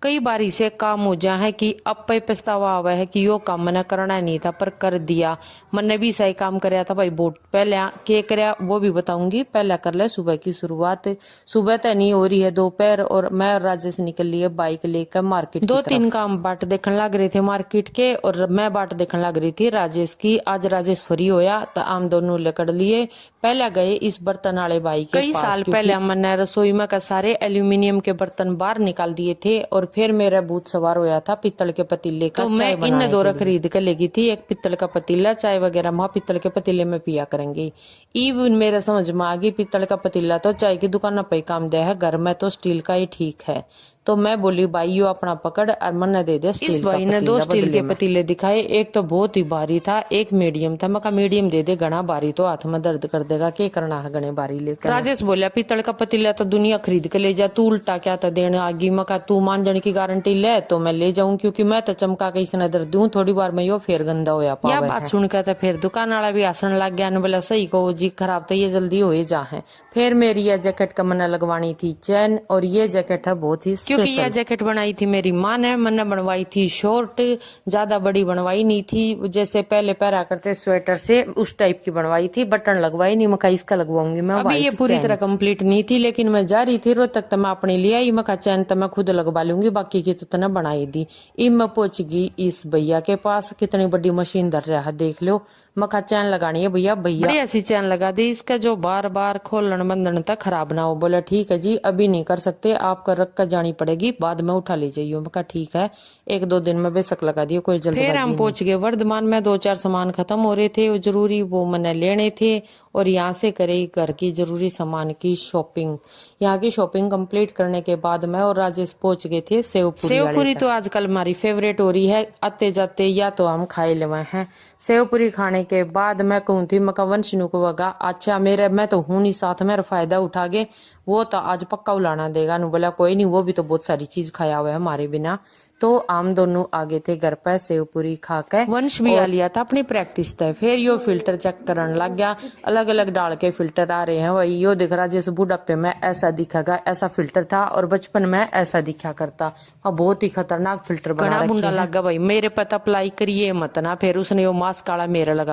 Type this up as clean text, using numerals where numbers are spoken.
कई बारी से काम हो जा है कि अब पे पछतावा आवा है कि यो काम मैंने करना नहीं था पर कर दिया। मैंने भी सही काम कराया था भाई। बोट पहले के कराया वो भी बताऊंगी। पहले कर ले सुबह की शुरुआत। सुबह तो नहीं हो रही है, दोपहर, और मैं और राजेश निकल लिए बाइक लेकर मार्केट। दो तीन काम बाट देखने लग रहे थे मार्केट के, और मैं बाट देखने लग रही थी राजेश की। आज राजेश फ्री होया तो हम दोनों लेकर लिए पहले गए इस बर्तन वाले भाई के कई साल पहले मैंने रसोई में का सारे एल्यूमिनियम के बर्तन बाहर निकाल दिए थे, और फिर मेरा भूत सवार होया था पित्तल के पतीले का। तो मैं इन दोनों खरीद कर लेगी थी, एक पित्तल का पतीला, चाय वगैरह वहां पित्तल के पतीले में पिया करेंगे। इवन मेरे समझ में आ गई पित्तल का पतीला तो चाय की दुकान पे काम दे है, घर में तो स्टील का ही ठीक है। तो मैं बोली भाई यो अपना पकड़ और मन दे दे। इस भाई ने दो स्टील के पतीले दिखाए, एक तो बहुत ही भारी था, एक मीडियम था। मैं मीडियम दे दे, घना भारी तो हाथ में दर्द कर देगा, क्या करना है घने भारी लेकर। राजेश बोलिया पित्तल का पतीला तो दुनिया खरीद के ले जा, तू उल्टा क्या था देने आगी। मैं तू मांझने की गारंटी ले तो मैं ले जाऊं, क्योंकि मैं तो चमका के इसने दर्द दूं, थोड़ी बार में यो फिर गंदा होया पावे। यह बात सुनकर तो फिर दुकान वाला भी हंसने लग गया। बोला सही कहो जी, खराब तो ये जल्दी हो ही जा है। फिर मेरी यह जैकेट का मैंने लगवानी थी चैन, और ये जैकेट है बहुत ही क्योंकि यह जैकेट बनाई थी मेरी माँ ने। मैंने बनवाई थी शॉर्ट, ज्यादा बड़ी बनवाई नहीं थी, जैसे पहले पहरा करते स्वेटर से उस टाइप की बनवाई थी। बटन लगवाई नहीं, मैं इसका लगवाऊंगी मैं। अभी ये पूरी तरह कंप्लीट नहीं थी, लेकिन मैं जा रही थी रोहतक तो मैं अपने लिए आई। मैं चैन तो मैं खुद लगवा लूंगी, बाकी की तो तने बनाई दी। इब मैं पहुंच गई इस भैया के पास। कितनी बड़ी मशीन धर रहा है देख लो। मैं चैन लगानी है भैया। भैया ऐसी चैन लगा दी, इसका जो बार बार खोलन बंधन तक खराब ना हो। बोला ठीक है जी, अभी नहीं कर सकते, आपका रख कर जानी पड़ेगी, बाद में उठा ले जाइए। मैं कहा ठीक है, एक दो दिन में बेशक लगा दिए, कोई जल्दबाजी नहीं। फिर हम पहुंच गए वर्धमान में। दो चार सामान खत्म हो रहे थे वो जरूरी, वो मैंने लेने थे, और यहाँ से करे घर की जरूरी सामान की शॉपिंग। यहाँ की शॉपिंग कंप्लीट करने के बाद मैं और राजेश पहुंच गए थे सेवपुरी। सेवपुरी तो आजकल हमारी फेवरेट हो रही है, आते जाते या तो हम खाए लेवे हैं। सेवपुरी खाने के बाद मैं कहूँ थी, मैं वंशनु को वगा अच्छा मेरे मैं तो हूं नहीं साथ, मेरा फायदा उठा गए, वो तो आज पक्का उलाना देगा। नु बोला कोई नहीं, वो भी तो बहुत सारी चीज खाया हुआ है हमारे बिना। तो हम दोनों आगे थे घर पर सेवपुरी खा के। वंश भी आ लिया था अपनी प्रैक्टिस तय। फिर यो फिल्टर चेक करने लग गया, अलग अलग डाल के फिल्टर आ रहे हैं। वही यो दिख रहा जैसे बुढ़ापे में ऐसा दिखेगा, ऐसा फिल्टर था, और बचपन में ऐसा दिखा करता। और बहुत ही खतरनाक फिल्टर बना बुंडा लग गया भाई। मेरे पता अप्लाई करिए मत ना, फिर उसने वो मास्क काला मेरे लगा।